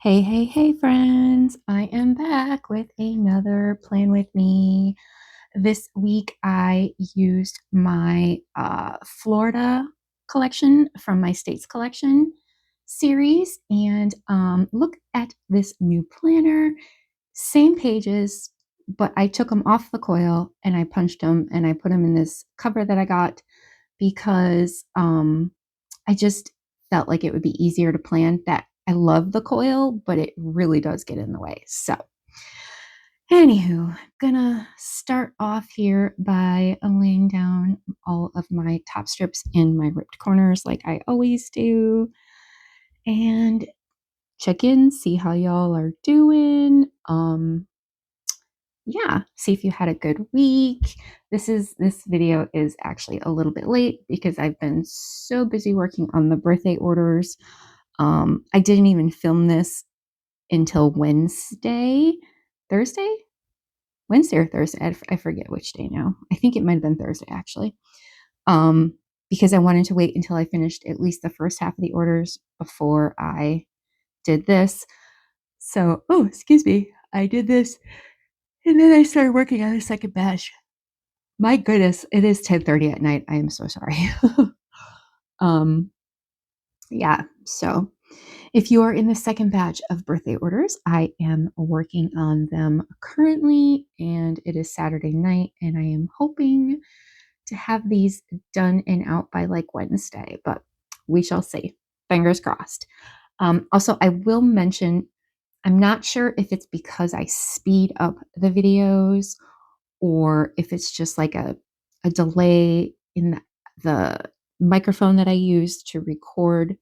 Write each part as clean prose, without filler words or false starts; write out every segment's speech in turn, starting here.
Hey, hey, hey, friends. I am back with another plan with me. This week I used my Florida collection from my States collection series. And look at this new planner. Same pages, but I took them off the coil and I punched them and I put them in this cover that I got because I just felt like it would be easier to plan. That I love the coil, but it really does get in the way. So, anywho, I'm gonna start off here by laying down all of my top strips in my ripped corners like I always do, and check in, see how y'all are doing. Yeah, see if you had a good week. This video is actually a little bit late because I've been so busy working on the birthday orders. I didn't even film this until Thursday, Wednesday or Thursday. I forget which day now. I think it might have been Thursday actually. Um, because I wanted to wait until I finished at least the first half of the orders before I did this. So, oh, excuse me, I did this, and then I started working on the second batch. My goodness, it is 10:30 at night. I am so sorry. um, yeah, so if you are in the second batch of birthday orders, I am working on them currently, and it is Saturday night, and I am hoping to have these done and out by like Wednesday, but we shall see. Fingers crossed. Also, I will mention I'm not sure if it's because I speed up the videos or if it's just like a delay in the microphone that I use to record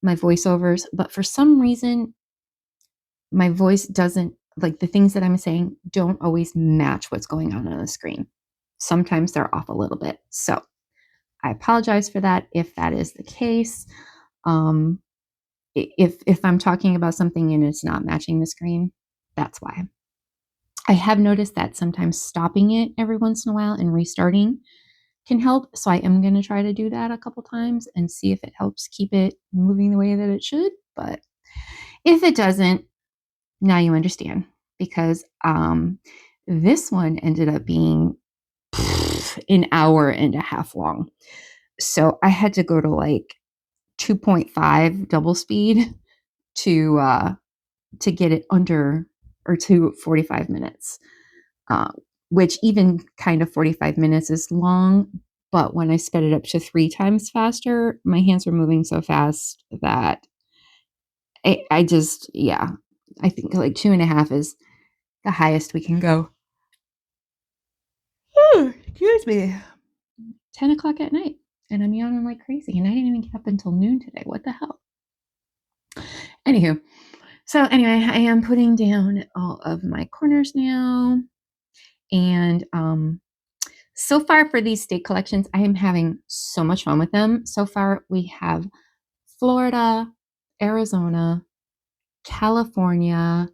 my voiceovers. But for some reason, my voice doesn't, like the things that I'm saying don't always match what's going on the screen. Sometimes they're off a little bit. So I apologize for that if that is the case. Um, if I'm talking about something and it's not matching the screen, that's why. I have noticed that sometimes stopping it every once in a while and restarting can help. So I am going to try to do that a couple times and see if it helps keep it moving the way that it should. But if it doesn't, now you understand, because this one ended up being an hour and a half long. So I had to go to like 2.5 double speed to get it under or to 45 minutes, uh, which even kind of 45 minutes is long. But when I sped it up to 3 times faster, my hands were moving so fast that I just, yeah, I think like 2.5 is the highest we can go. Oh, excuse me. 10 o'clock at night, and I'm yawning like crazy, and I didn't even get up until noon today. What the hell? Anywho, so anyway, I am putting down all of my corners now, and so far for these state collections, I am having so much fun with them. So far, we have Florida, Arizona, California,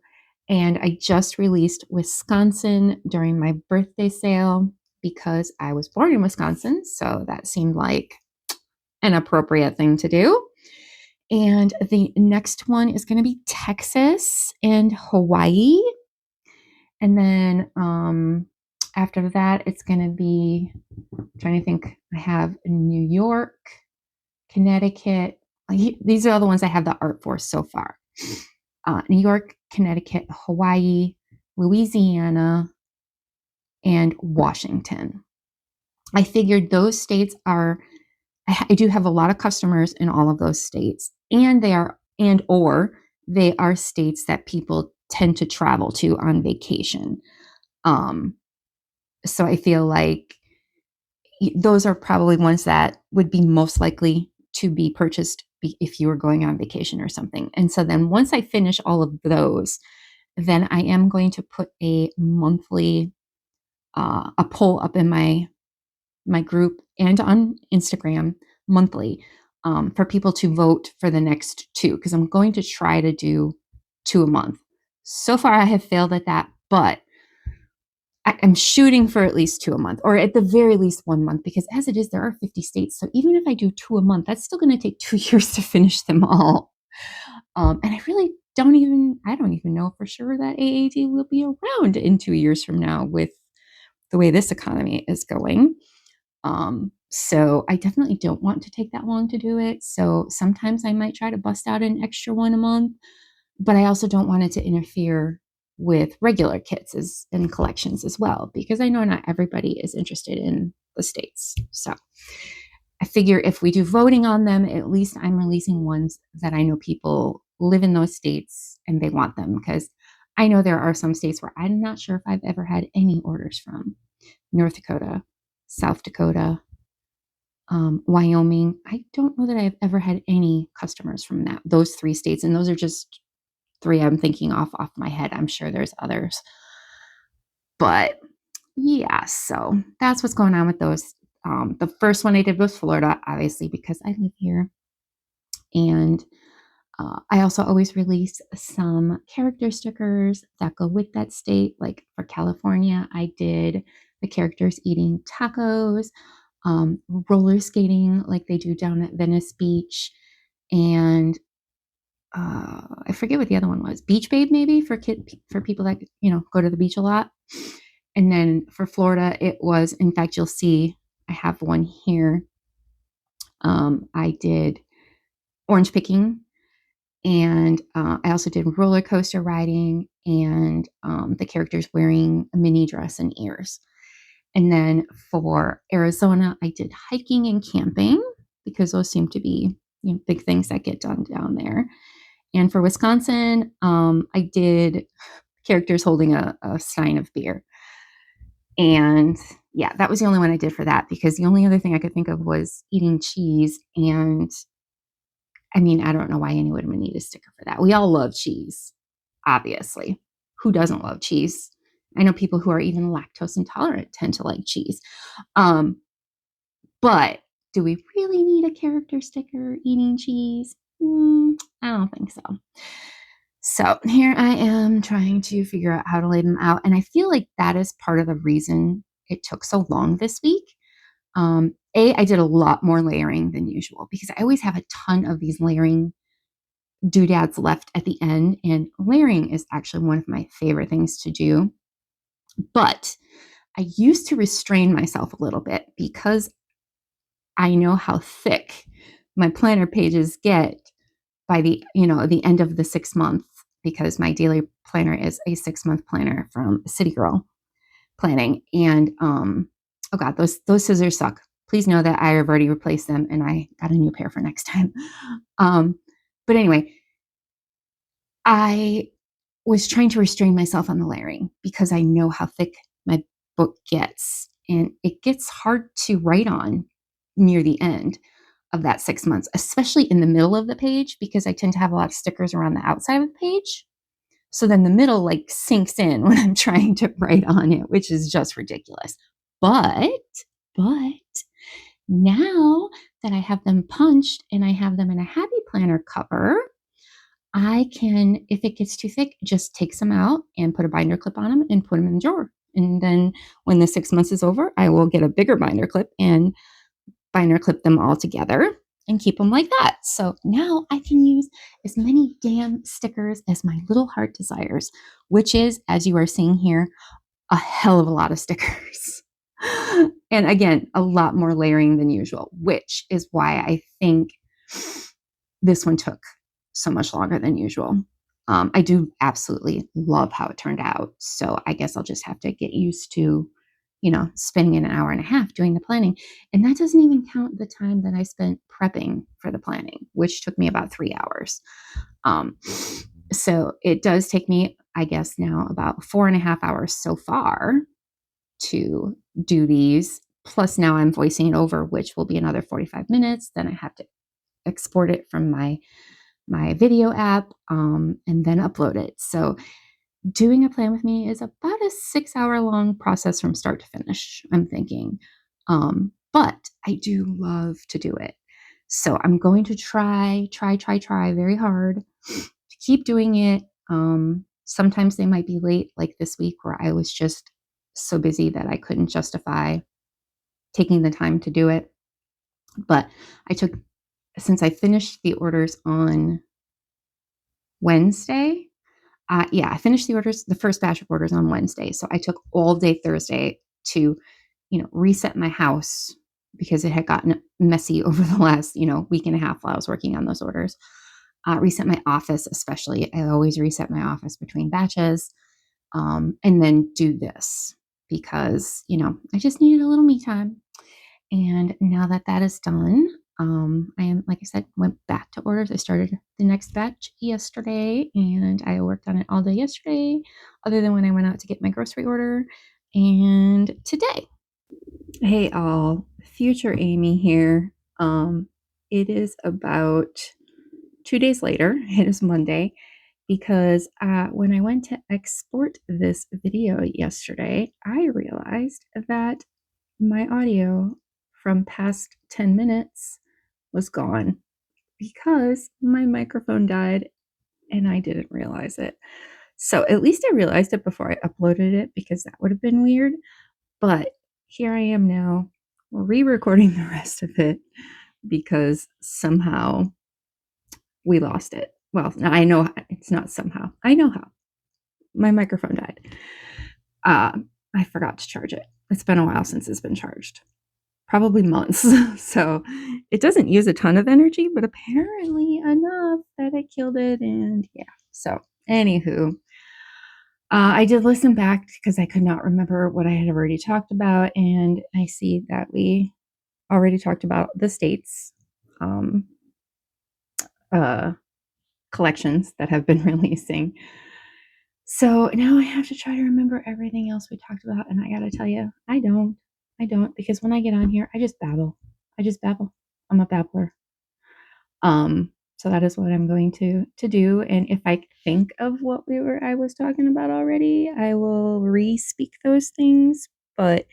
and I just released Wisconsin during my birthday sale because I was born in Wisconsin. So that seemed like an appropriate thing to do. And the next one is going to be Texas and Hawaii. And then after that, it's going to be, I'm trying to think, I have New York, Connecticut. These are all the ones I have the art for so far. New York, Connecticut, Hawaii, Louisiana, and Washington. I figured those states are, I do have a lot of customers in all of those states, and they are states that people tend to travel to on vacation. Um, so I feel like those are probably ones that would be most likely to be purchased if you were going on vacation or something. And so then once I finish all of those, then I am going to put a monthly a poll up in my group and on Instagram monthly, for people to vote for the next two, because I'm going to try to do 2 a month. So far, I have failed at that, but I'm shooting for at least 2 a month, or at the very least 1 month, because as it is, there are 50 states. So even if I do 2 a month, that's still going to take 2 years to finish them all. And I don't even know for sure that AAD will be around in 2 years from now with the way this economy is going. So I definitely don't want to take that long to do it. So sometimes I might try to bust out an extra one a month, but I also don't want it to interfere with regular kits and collections as well, because I know not everybody is interested in the states. So I figure if we do voting on them, at least I'm releasing ones that I know people live in those states and they want them, because I know there are some states where I'm not sure if I've ever had any orders from. North Dakota, South Dakota, Wyoming. I don't know that I've ever had any customers from those 3 states, and those are just 3 I'm thinking off my head. I'm sure there's others, but yeah. So that's what's going on with those. The first one I did was Florida, obviously because I live here, and I also always release some character stickers that go with that state. Like for California, I did the characters eating tacos, roller skating like they do down at Venice Beach, and I forget what the other one was. Beach Babe, maybe for people that go to the beach a lot. And then for Florida, it was, in fact, you'll see I have one here. I did orange picking, and I also did roller coaster riding, and the characters wearing a mini dress and ears. And then for Arizona, I did hiking and camping because those seem to be big things that get done down there. And for Wisconsin, I did characters holding a stein of beer. And yeah, that was the only one I did for that, because the only other thing I could think of was eating cheese. And I mean, I don't know why anyone would need a sticker for that. We all love cheese, obviously. Who doesn't love cheese? I know people who are even lactose intolerant tend to like cheese. But do we really need a character sticker eating cheese? I don't think so. So here I am trying to figure out how to lay them out. And I feel like that is part of the reason it took so long this week. I did a lot more layering than usual because I always have a ton of these layering doodads left at the end. And layering is actually one of my favorite things to do. But I used to restrain myself a little bit because I know how thick my planner pages get by the end of the 6 month, because my daily planner is a 6-month planner from City Girl Planning. And oh god, those scissors suck. Please know that I have already replaced them and I got a new pair for next time. But anyway, I was trying to restrain myself on the layering because I know how thick my book gets, and it gets hard to write on near the end of that 6 months, especially in the middle of the page, because I tend to have a lot of stickers around the outside of the page. So then the middle like sinks in when I'm trying to write on it, which is just ridiculous. But now that I have them punched and I have them in a happy planner cover, I can, if it gets too thick, just take some out and put a binder clip on them and put them in the drawer. And then when the 6 months is over, I will get a bigger binder clip and binder clip them all together and keep them like that. So now I can use as many damn stickers as my little heart desires, which is, as you are seeing here, a hell of a lot of stickers. And again, a lot more layering than usual, which is why I think this one took so much longer than usual. I do absolutely love how it turned out. So I guess I'll just have to get used to, spending an hour and a half doing the planning. And that doesn't even count the time that I spent prepping for the planning, which took me about 3 hours. So it does take me, I guess, now about 4.5 hours so far to do these. Plus now I'm voicing it over, which will be another 45 minutes. Then I have to export it from my video app, and then upload it. So doing a plan with me is about a 6-hour long process from start to finish, I'm thinking. But I do love to do it. So I'm going to try very hard to keep doing it. Sometimes they might be late, like this week where I was just so busy that I couldn't justify taking the time to do it. But since I finished the orders on Wednesday. Yeah, I finished the first batch of orders on Wednesday. So I took all day Thursday to, reset my house because it had gotten messy over the last, week and a half while I was working on those orders. Reset my office, especially. I always reset my office between batches, and then do this because, I just needed a little me time. And now that that is done, I am, like I said, went back to orders. I started the next batch yesterday and I worked on it all day yesterday, other than when I went out to get my grocery order. And today, hey, all, future Amy here. It is about 2 days later. It is Monday because when I went to export this video yesterday, I realized that my audio from past 10 minutes was gone because my microphone died and I didn't realize it. So at least I realized it before I uploaded it because that would have been weird. But here I am now re-recording the rest of it because somehow we lost it. Well, I know it's not somehow. I know how. My microphone died. I forgot to charge it. It's been a while since it's been charged. Probably months. So it doesn't use a ton of energy, but apparently enough that it killed it. And yeah. So, anywho, I did listen back because I could not remember what I had already talked about. And I see that we already talked about the states uh, collections that have been releasing. So now I have to try to remember everything else we talked about. And I got to tell you, I don't, because when I get on here, I just babble. I'm a babbler. So that is what I'm going to do. And if I think of what I was talking about already, I will re-speak those things. But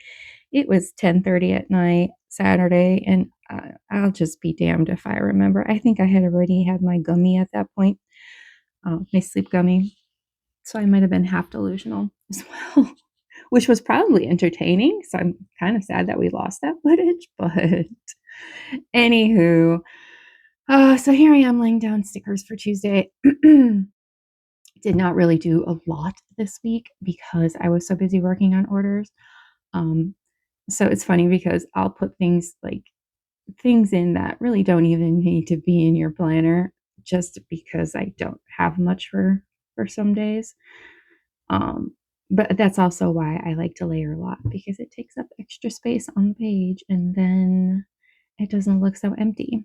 it was 10:30 at night Saturday, and I'll just be damned if I remember. I think I had already had my gummy at that point, my sleep gummy. So I might have been half delusional as well, which was probably entertaining. So I'm kind of sad that we lost that footage. But anywho, so here I am laying down stickers for Tuesday. Did not really do a lot this week because I was so busy working on orders. So it's funny because I'll put things in that really don't even need to be in your planner just because I don't have much for some days. But that's also why I like to layer a lot because it takes up extra space on the page and then it doesn't look so empty.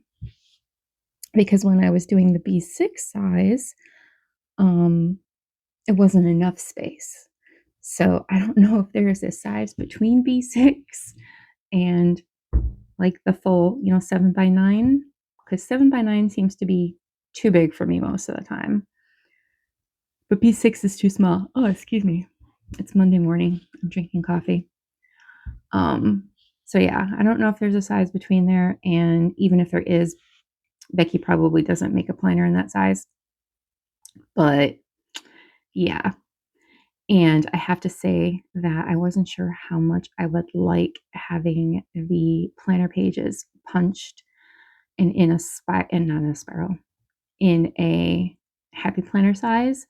Because when I was doing the B6 size, it wasn't enough space. So I don't know if there's a size between B6 and like the full, 7x9, because 7x9 seems to be too big for me most of the time. But B6 is too small. Oh, excuse me. It's Monday morning. I'm drinking coffee. So yeah, I don't know if there's a size between there. And even if there is, Becky probably doesn't make a planner in that size. But yeah. And I have to say that I wasn't sure how much I would like having the planner pages punched and in a and not in a spiral, in a happy planner size.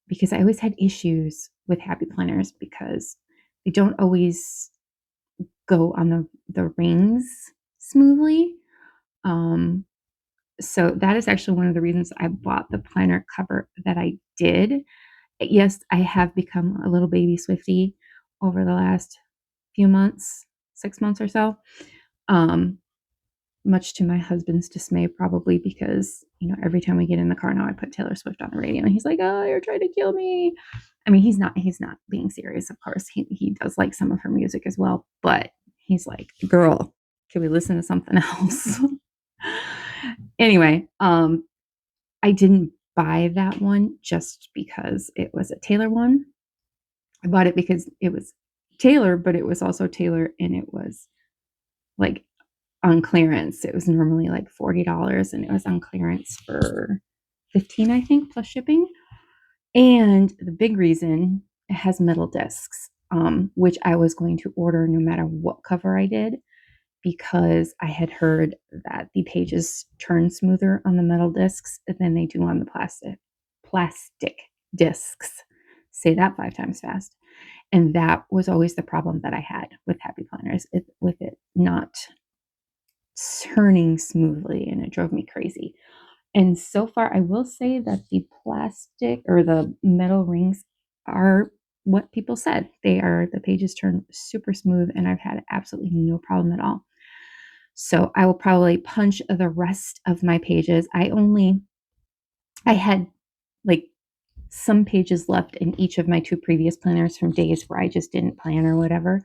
Because I always had issues with happy planners because they don't always go on the rings smoothly. So that is actually one of the reasons I bought the planner cover that I did. Yes, I have become a little baby Swiftie over the last few months, 6 months or so. Much to my husband's dismay, probably because, every time we get in the car now, I put Taylor Swift on the radio and he's like, oh, you're trying to kill me. I mean, he's not being serious, of course. He does like some of her music as well, but he's like, girl, can we listen to something else? Anyway, I didn't buy that one just because it was a Taylor one. I bought it because it was Taylor, but it was also Taylor and it was like on clearance. It was normally like $40 and it was on clearance for $15, I think, plus shipping. And the big reason, it has metal discs, which I was going to order no matter what cover I did. because I had heard that the pages turn smoother on the metal discs than they do on the plastic discs. Say that 5 times fast. And that was always the problem that I had with happy planners, with it not turning smoothly, and it drove me crazy. And so far, I will say that the plastic or the metal rings are what people said. The pages turn super smooth, and I've had absolutely no problem at all. So I will probably punch the rest of my pages. I had like some pages left in each of my 2 previous planners from days where I just didn't plan or whatever.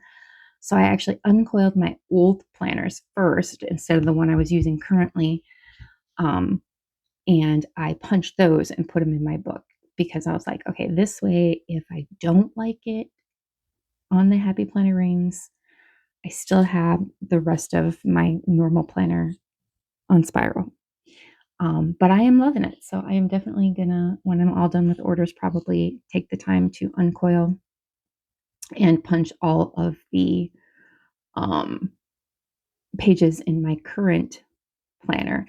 So I actually uncoiled my old planners first instead of the one I was using currently. And I punched those and put them in my book because I was like, okay, this way, if I don't like it on the Happy Planner rings, I still have the rest of my normal planner on spiral. But I am loving it. So I am definitely gonna, when I'm all done with orders, probably take the time to uncoil and punch all of the pages in my current planner.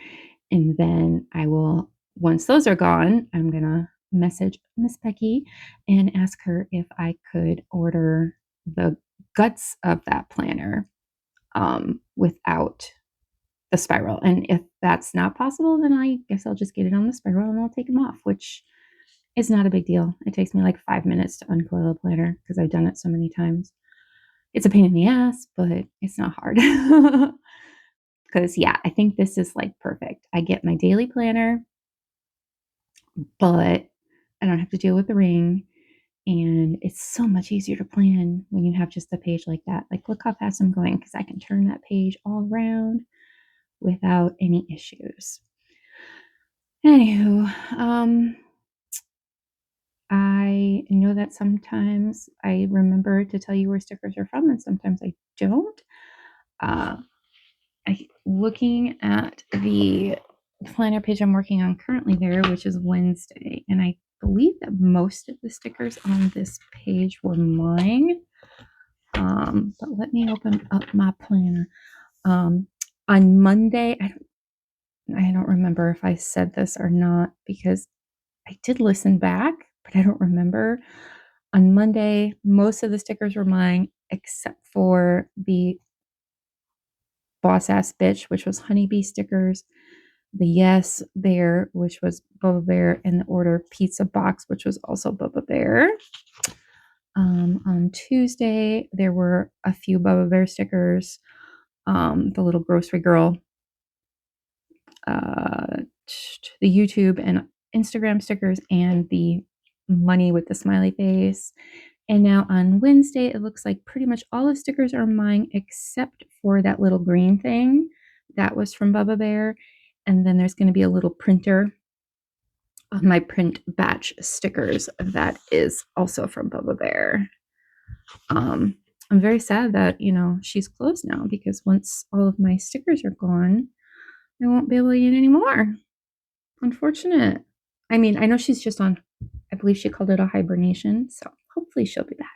And then I will, once those are gone, I'm gonna message Miss Becky and ask her if I could order the guts of that planner without the spiral. And if that's not possible, then I guess I'll just get it on the spiral and I'll take them off, which is not a big deal. It takes me like 5 minutes to uncoil a planner because I've done it so many times. It's a pain in the ass, but it's not hard. Because, yeah, I think this is like perfect. I get my daily planner, but I don't have to deal with the ring. And it's so much easier to plan when you have just a page like that. Like, look how fast I'm going because I can turn that page all around without any issues. Anywho, I know that sometimes I remember to tell you where stickers are from, and sometimes I don't. Looking at the planner page I'm working on currently there, which is Wednesday, and I believe that most of the stickers on this page were mine. But let me open up my planner. On Monday, I don't remember if I said this or not because I did listen back, but I don't remember. On Monday, most of the stickers were mine except for the Boss Ass Bitch, which was honeybee stickers, the Yes Bear, which was Bubba Bear, and the Order Pizza Box, which was also Bubba Bear. On Tuesday, there were a few Bubba Bear stickers, the little grocery girl, the YouTube and Instagram stickers, and the money with the smiley face. And now on Wednesday, it looks like pretty much all the stickers are mine except for that little green thing. That was from Bubba Bear. And then there's going to be a little printer on my print batch stickers that is also from Bubba Bear. I'm very sad that, she's closed now because once all of my stickers are gone, I won't be able to get any more. Unfortunate. I mean, I know she's just on, I believe she called it a hibernation, so hopefully she'll be back.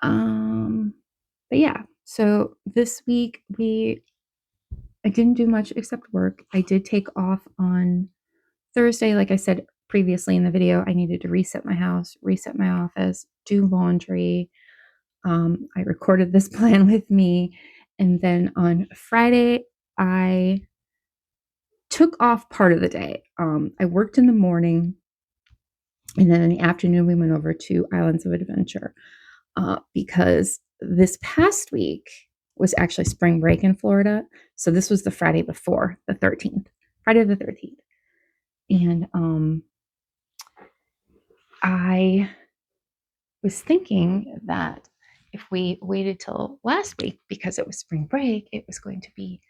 But yeah, so this week I didn't do much except work. I did take off on Thursday. Like I said previously in the video, I needed to reset my house, reset my office, do laundry. I recorded this plan with me. And then on Friday, I took off part of the day. I worked in the morning, and then in the afternoon, we went over to Islands of Adventure because this past week was actually spring break in Florida. So this was the Friday before the 13th, Friday the 13th. And I was thinking that if we waited till last week because it was spring break, it was going to be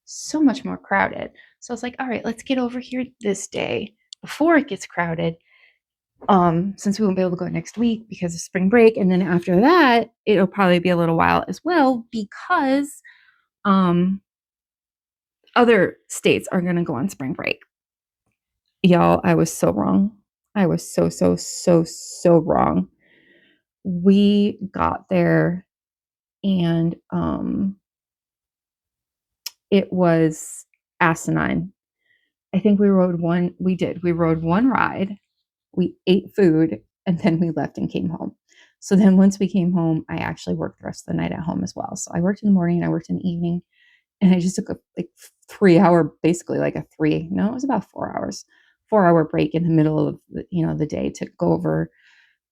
so much more crowded. So I was like, all right, let's get over here this day before it gets crowded. Since we won't be able to go next week because of spring break. And then after that, it'll probably be a little while as well because other states are going to go on spring break. Y'all, I was so wrong. I was so wrong. We got there and it was asinine. I think we rode one ride, we ate food, and then we left and came home. So then once we came home, I actually worked the rest of the night at home as well. So I worked in the morning and I worked in the evening, and I just took a like 3 hour, basically like a three, no, it was about 4 hours, 4 hour break in the middle of the day to go over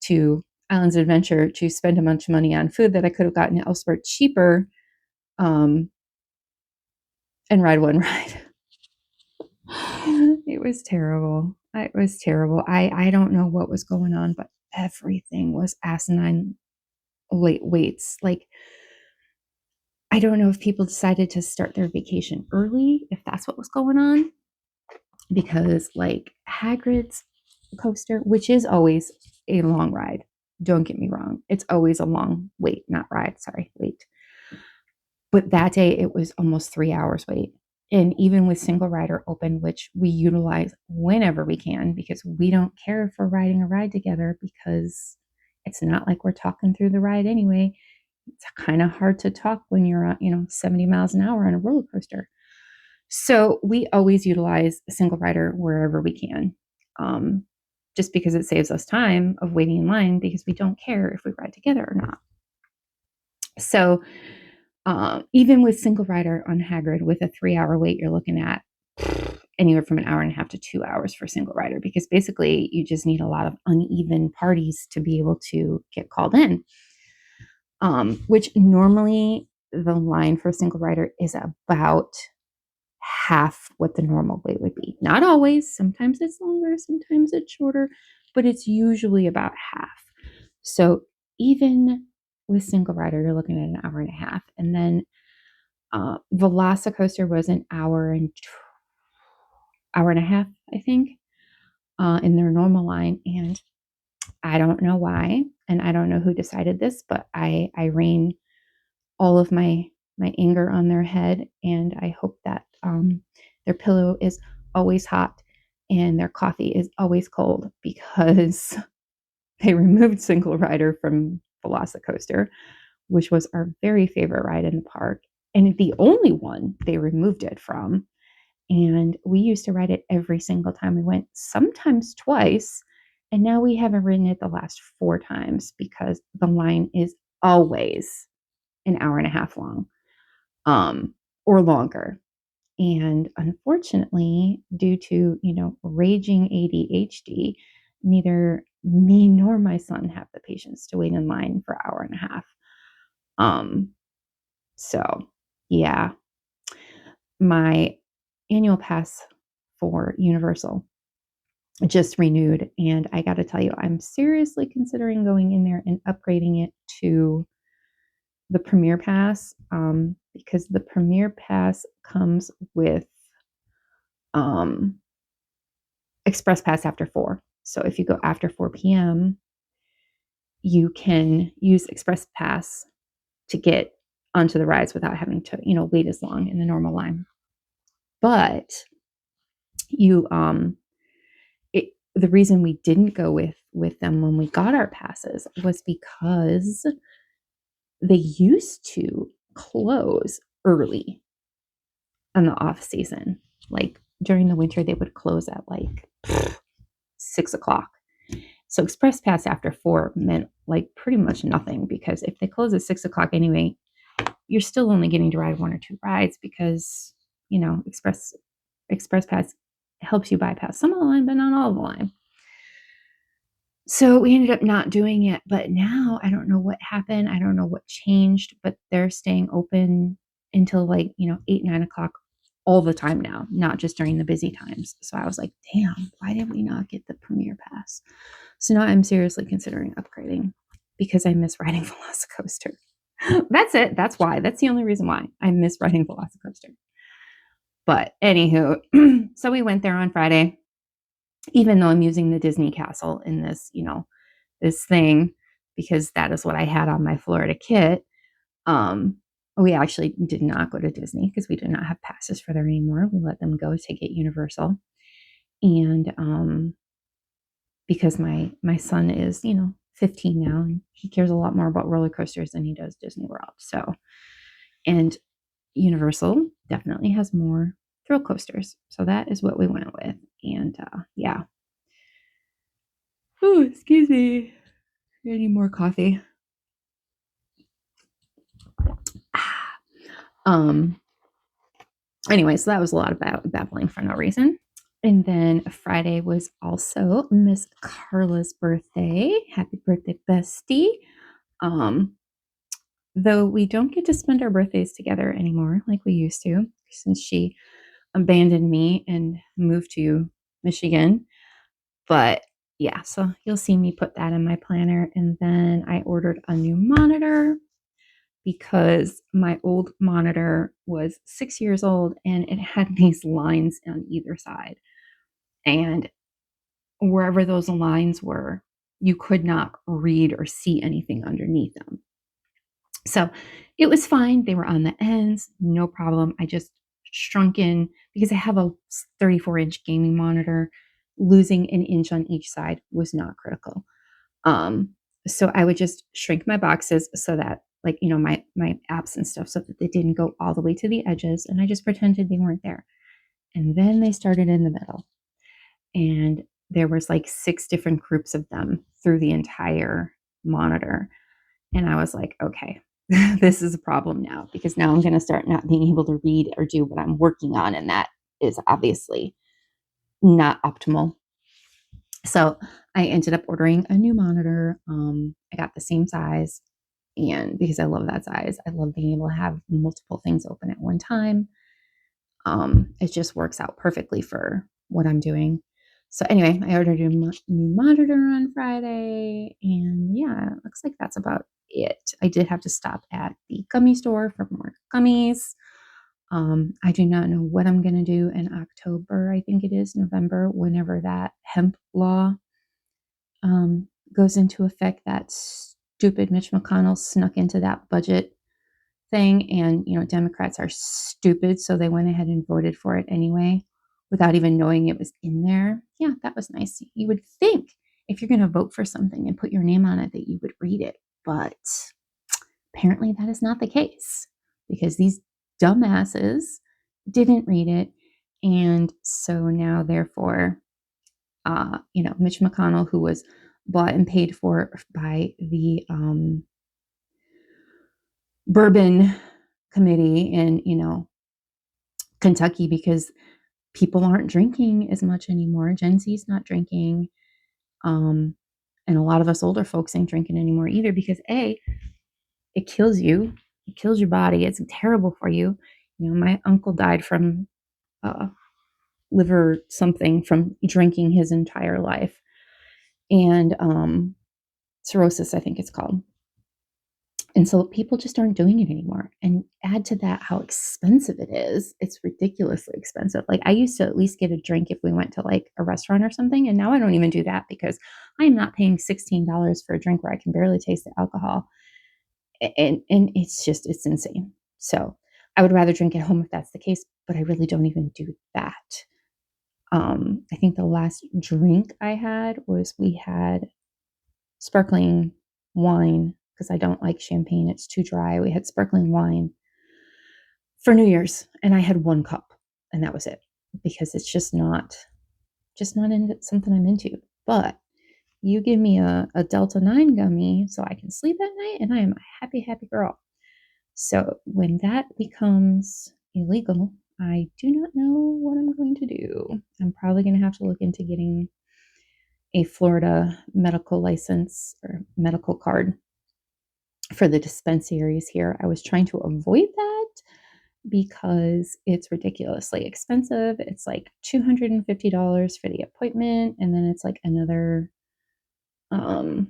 to Islands of Adventure to spend a bunch of money on food that I could have gotten elsewhere cheaper, um, and ride one ride. It was terrible. It was terrible. I don't know what was going on, but everything was asinine late weights. Like, I don't know if people decided to start their vacation early, if that's what was going on, because like Hagrid's coaster, which is always a long ride. Don't get me wrong. It's always a long wait, not ride. Sorry, wait. But that day it was almost 3 hours wait. And even with single rider open, which we utilize whenever we can, because we don't care if we're riding a ride together, because it's not like we're talking through the ride anyway. It's kind of hard to talk when you're on, 70 miles an hour on a roller coaster. So we always utilize a single rider wherever we can, just because it saves us time of waiting in line, because we don't care if we ride together or not. So even with single rider on Hagrid with a 3 hour wait, you're looking at anywhere from an hour and a half to 2 hours for single rider, because basically you just need a lot of uneven parties to be able to get called in, which normally the line for a single rider is about half what the normal wait would be. Not always. Sometimes it's longer, sometimes it's shorter, but it's usually about half. So even with single rider, you're looking at an hour and a half. And then Velocicoaster was an hour and a half, I think, in their normal line. And I don't know why, and I don't know who decided this, but I rain all of my anger on their head, and I hope that their pillow is always hot and their coffee is always cold, because they removed single rider from Velocicoaster, which was our very favorite ride in the park, and the only one they removed it from. And we used to ride it every single time we went, sometimes twice. And now we haven't ridden it the last 4 times, because the line is always an hour and a half long, or longer. And unfortunately, due to, raging ADHD, neither me nor my son have the patience to wait in line for an hour and a half. So yeah, my annual pass for Universal just renewed, and I got to tell you, I'm seriously considering going in there and upgrading it to the Premier Pass, because the Premier Pass comes with Express Pass after 4. So if you go after 4 p.m., you can use Express Pass to get onto the rides without having to, wait as long in the normal line. But you, the reason we didn't go with them when we got our passes was because they used to close early in the off season. Like during the winter, they would close at like 6 o'clock. So Express Pass after 4 meant like pretty much nothing, because if they close at 6 o'clock anyway, you're still only getting to ride 1 or 2 rides, because Express Pass helps you bypass some of the line, but not all of the line. So we ended up not doing it, but now I don't know what happened. I don't know what changed, but they're staying open until 8, 9 o'clock all the time now, not just during the busy times. So I was like, damn, why did we not get the Premier Pass? So now I'm seriously considering upgrading, because I miss riding Velocicoaster. That's it. That's why. That's the only reason why I miss riding Velocicoaster. But anywho, so we went there on Friday, even though I'm using the Disney Castle in this, this thing, because that is what I had on my Florida kit. We actually did not go to Disney because we did not have passes for there anymore. We let them go to get Universal. And because my son is, 15 now, and he cares a lot more about roller coasters than he does Disney World. So, and Universal definitely has more thrill coasters. So that is what we went with. And yeah. Oh, excuse me. I need more coffee. Um, anyway, so that was a lot about babbling for no reason. And then Friday was also Miss Carla's birthday. Happy birthday, bestie. Um, though we don't get to spend our birthdays together anymore like we used to since she abandoned me and moved to Michigan. But yeah, so you'll see me put that in my planner. And then I ordered a new monitor because my old monitor was 6 years old and it had these lines on either side. And wherever those lines were, you could not read or see anything underneath them. So it was fine. They were on the ends, no problem. I just shrunk in because I have a 34-inch gaming monitor. Losing an inch on each side was not critical. Um, so I would just shrink my boxes so that, like, my apps and stuff, so that they didn't go all the way to the edges, and I just pretended they weren't there. And then they started in the middle, and there was like 6 different groups of them through the entire monitor. And I was like, okay, this is a problem now, because now I'm going to start not being able to read or do what I'm working on. And that is obviously not optimal. So I ended up ordering a new monitor. I got the same size. And because I love that size, I love being able to have multiple things open at one time. It just works out perfectly for what I'm doing. So anyway, I ordered a new monitor on Friday, and yeah, it looks like that's about it. I did have to stop at the gummy store for more gummies. I do not know what I'm going to do in October. I think it is November, whenever that hemp law goes into effect. That stupid Mitch McConnell snuck into that budget thing, and Democrats are stupid, so they went ahead and voted for it anyway without even knowing it was in there. Yeah, that was nice. You would think if you're going to vote for something and put your name on it that you would read it, but apparently that is not the case, because these dumbasses didn't read it. And so now, therefore, Mitch McConnell, who was bought and paid for by the bourbon committee in Kentucky, because people aren't drinking as much anymore. Gen Z's not drinking, and a lot of us older folks ain't drinking anymore either, because it kills you, it kills your body, it's terrible for you. My uncle died from liver something from drinking his entire life, and cirrhosis, I think it's called. And so people just aren't doing it anymore. And add to that how expensive it is. It's ridiculously expensive. Like, I used to at least get a drink if we went to like a restaurant or something. And now I don't even do that, because I am not paying $16 for a drink where I can barely taste the alcohol. And it's insane. So I would rather drink at home if that's the case, but I really don't even do that. I think the last drink I had was, we had sparkling wine, because I don't like champagne. It's too dry. We had sparkling wine for New Year's, and I had 1 cup, and that was it, because it's just not into something I'm into. But you give me a Delta 9 gummy so I can sleep at night, and I am a happy, happy girl. So when that becomes illegal, I do not know what I'm going to do. I'm probably going to have to look into getting a Florida medical license or medical card for the dispensaries here. I was trying to avoid that because it's ridiculously expensive. It's like $250 for the appointment, and then it's like another $200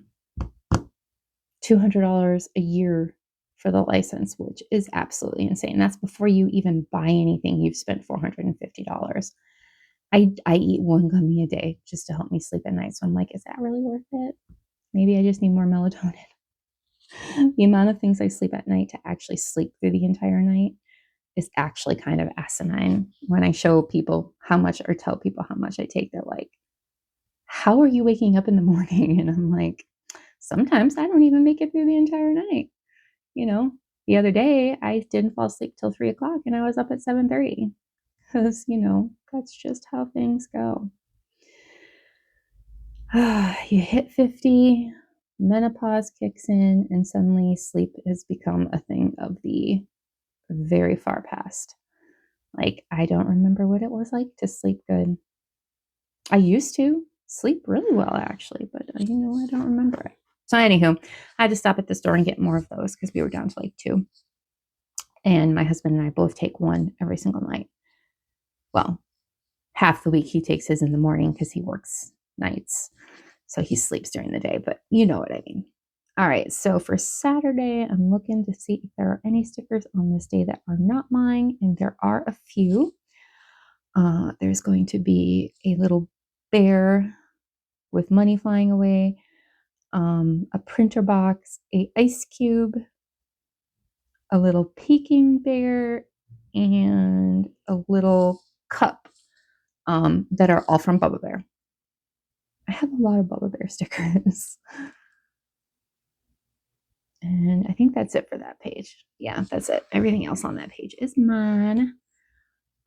a year for the license, which is absolutely insane. That's before you even buy anything. You've spent $450. I eat 1 gummy a day just to help me sleep at night. So I'm like, is that really worth it? Maybe I just need more melatonin. The amount of things I sleep at night to actually sleep through the entire night is actually kind of asinine. When I show people how much, or tell people how much I take, they're like, how are you waking up in the morning? And I'm like, sometimes I don't even make it through the entire night. The other day, I didn't fall asleep till 3 o'clock and I was up at 7:30 because, that's just how things go. You hit 50, menopause kicks in, and suddenly sleep has become a thing of the very far past. Like, I don't remember what it was like to sleep good. I used to sleep really well, actually, but I don't remember it. So, anywho, I had to stop at the store and get more of those because we were down to like 2. And my husband and I both take one every single night. Well, half the week he takes his in the morning because he works nights. So he sleeps during the day, but you know what I mean. All right, so for Saturday, I'm looking to see if there are any stickers on this day that are not mine, and there are a few. There's going to be a little bear with money flying away, a printer box, a ice cube, a little Peking bear, and a little cup that are all from Bubba Bear. I have a lot of Bubba Bear stickers. And I think that's it for that page. Yeah, that's it. Everything else on that page is mine.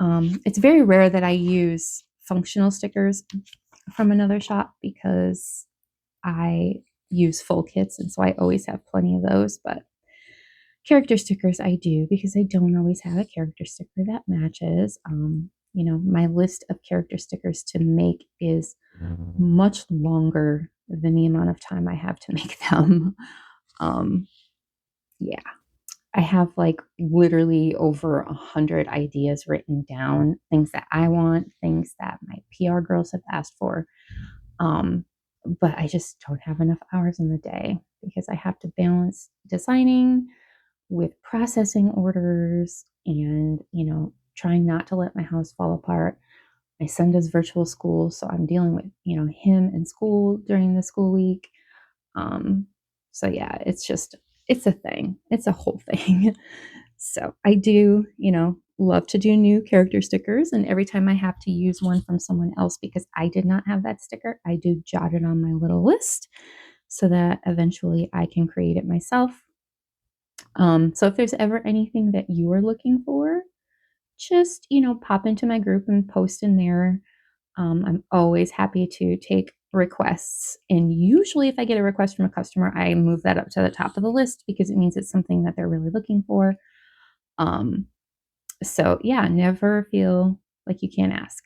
It's very rare that I use functional stickers from another shop because I use full kits, and so I always have plenty of those. But character stickers I do because I don't always have a character sticker that matches. My list of character stickers to make is much longer than the amount of time I have to make them. Yeah. I have like literally over 100 ideas written down, things that I want, things that my PR girls have asked for. But I just don't have enough hours in the day because I have to balance designing with processing orders and, trying not to let my house fall apart. My son does virtual school, so I'm dealing with, him in school during the school week. So yeah, it's a thing. It's a whole thing. So I do, love to do new character stickers. And every time I have to use one from someone else because I did not have that sticker, I do jot it on my little list so that eventually I can create it myself. So if there's ever anything that you are looking for, just, pop into my group and post in there. I'm always happy to take requests. And usually, if I get a request from a customer, I move that up to the top of the list because it means it's something that they're really looking for. So, yeah, never feel like you can't ask.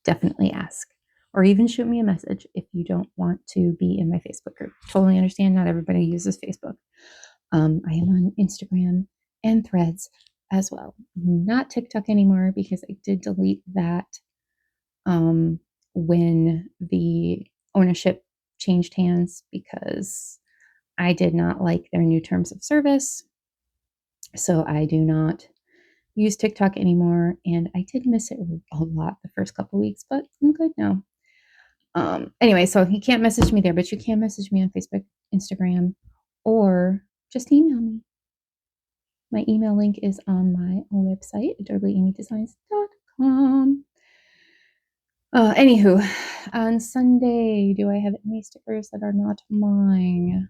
Definitely ask. Or even shoot me a message if you don't want to be in my Facebook group. Totally understand. Not everybody uses Facebook. I am on Instagram and Threads as well. Not TikTok anymore because I did delete that when the ownership changed hands because I did not like their new terms of service. So I do not use TikTok anymore. And I did miss it a lot the first couple weeks, but I'm good now. Anyway, so you can't message me there, but you can message me on Facebook, Instagram, or just email me. My email link is on my website, adorablyaamydesigns.com. Anywho, on Sunday, do I have any stickers that are not mine?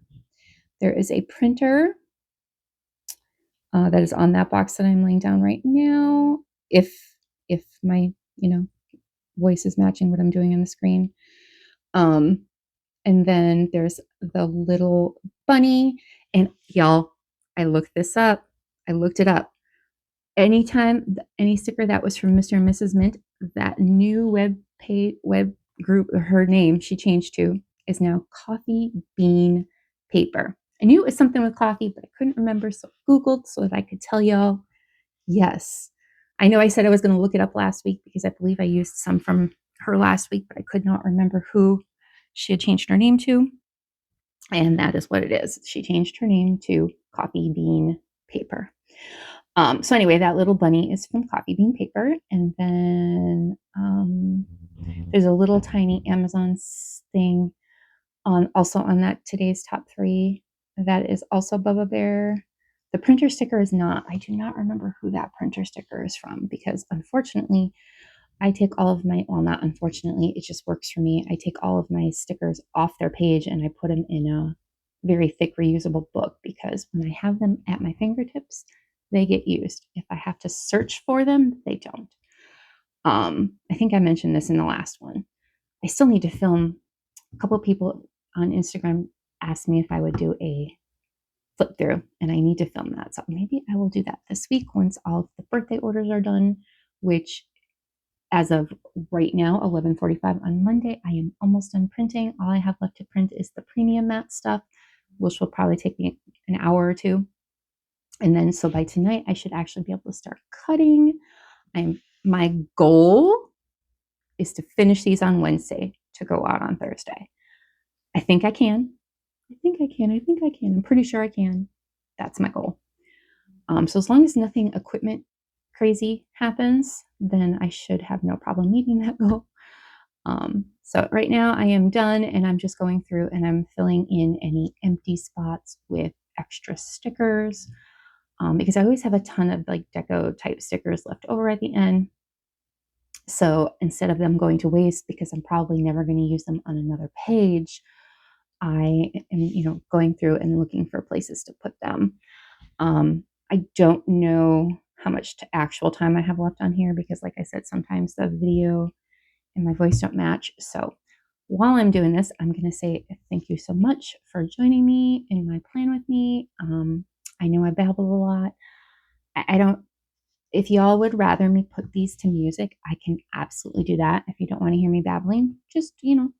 There is a printer that is on that box that I'm laying down right now. If my voice is matching what I'm doing on the screen. And then there's the little bunny. And y'all, I looked this up. I looked it up. Anytime any sticker that was from Mr. and Mrs. Mint, that new web group, her name she changed to is now Coffee Bean Paper. I knew it was something with coffee, but I couldn't remember, so I Googled so that I could tell y'all. Yes, I know I said I was going to look it up last week because I believe I used some from her last week, but I could not remember who she had changed her name to. And that is what it is. She changed her name to Coffee Bean Paper. So anyway, that little bunny is from Coffee Bean Paper. And then there's a little tiny Amazon thing also on that today's top 3. That is also Bubba Bear. The printer sticker is not. I do not remember who that printer sticker is from because unfortunately, I take all of my, well, not unfortunately, it just works for me. I take all of my stickers off their page and I put them in a very thick reusable book, because when I have them at my fingertips, they get used. If I have to search for them, they don't. I think I mentioned this in the last one. I still need to film. A couple of people on Instagram asked me if I would do a flip through, and I need to film that. So maybe I will do that this week once all of the birthday orders are done, which as of right now, 11:45 on Monday, I am almost done printing. All I have left to print is the premium mat stuff, which will probably take me an hour or two. And then so by tonight, I should actually be able to start cutting. My goal is to finish these on Wednesday to go out on Thursday. I think I can. I think I can. I think I can. I'm pretty sure I can. That's my goal. So as long as nothing equipment crazy happens, then I should have no problem meeting that goal. So right now I am done, and I'm just going through and I'm filling in any empty spots with extra stickers, because I always have a ton of like deco type stickers left over at the end. So instead of them going to waste, because I'm probably never going to use them on another page, I am, going through and looking for places to put them. I don't know how much actual time I have left on here, because like I said, sometimes the video and my voice don't match. So while I'm doing this, I'm going to say thank you so much for joining me in my plan with me. I know I babble a lot. I don't, if y'all would rather me put these to music, I can absolutely do that. If you don't want to hear me babbling, just,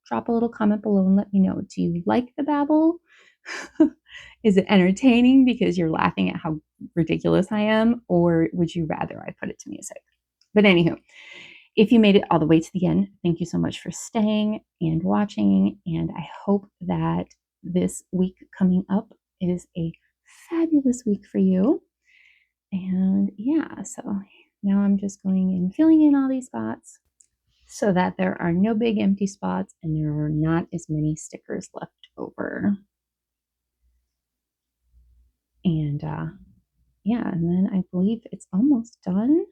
drop a little comment below and let me know. Do you like the babble? Is it entertaining because you're laughing at how ridiculous I am? Or would you rather I put it to music? But anywho, if you made it all the way to the end, thank you so much for staying and watching. And I hope that this week coming up is a fabulous week for you. And yeah, so now I'm just going and filling in all these spots so that there are no big empty spots and there are not as many stickers left over. And yeah, and then I believe it's almost done.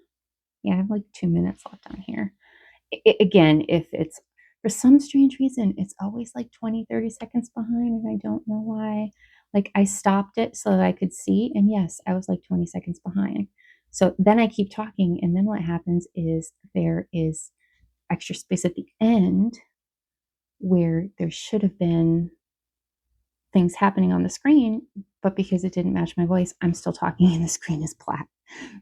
Yeah, I have like 2 minutes left on here. Again, if it's for some strange reason, it's always like 20-30 seconds behind, and I don't know why. Like I stopped it so that I could see, and yes, I was like 20 seconds behind. So then I keep talking, and then what happens is there is extra space at the end where there should have been things happening on the screen, but because it didn't match my voice, I'm still talking and the screen is black.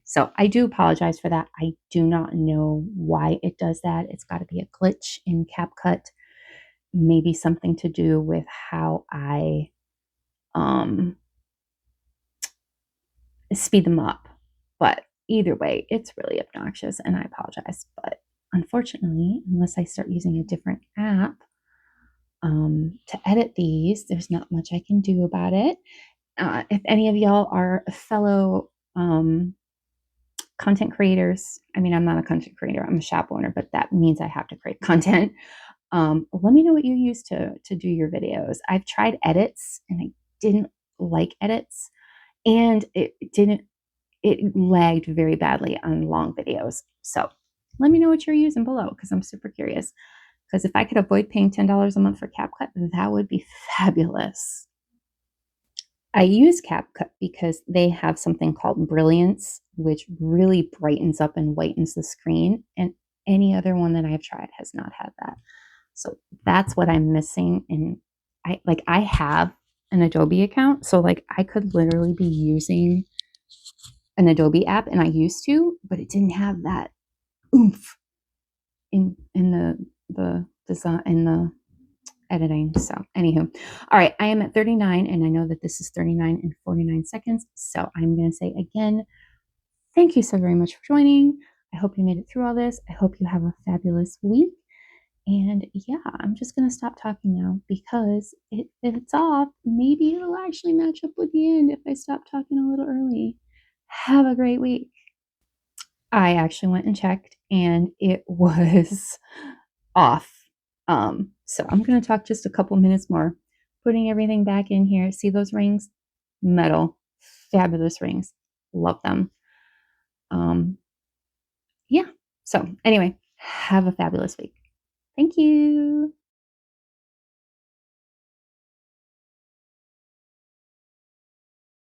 So I do apologize for that. I do not know why it does that. It's got to be a glitch in CapCut, maybe something to do with how I speed them up. But either way, it's really obnoxious and I apologize. But unfortunately, unless I start using a different app to edit these, there's not much I can do about it. If any of y'all are fellow content creators, I mean, I'm not a content creator, I'm a shop owner, but that means I have to create content. Let me know what you use to do your videos. I've tried edits and I didn't like edits, and it lagged very badly on long videos. So let me know what you're using below, because I'm super curious. Because if I could avoid paying $10 a month for CapCut, that would be fabulous. I use CapCut because they have something called Brilliance, which really brightens up and whitens the screen. And any other one that I've tried has not had that. So that's what I'm missing. And I have an Adobe account. So like I could literally be using an Adobe app, and I used to, but it didn't have that oomph in the design, in the editing. So anywho, all right, I am at 39, and I know that this is 39 and 49 seconds. So I'm going to say again, thank you so very much for joining. I hope you made it through all this. I hope you have a fabulous week. And yeah, I'm just going to stop talking now, because if it's off, maybe it'll actually match up with the end if I stop talking a little early. Have a great week. I actually went and checked, and it was off. So I'm going to talk just a couple minutes more, putting everything back in here. See those rings? Metal. Fabulous rings. Love them. Yeah. So anyway, have a fabulous week. Thank you.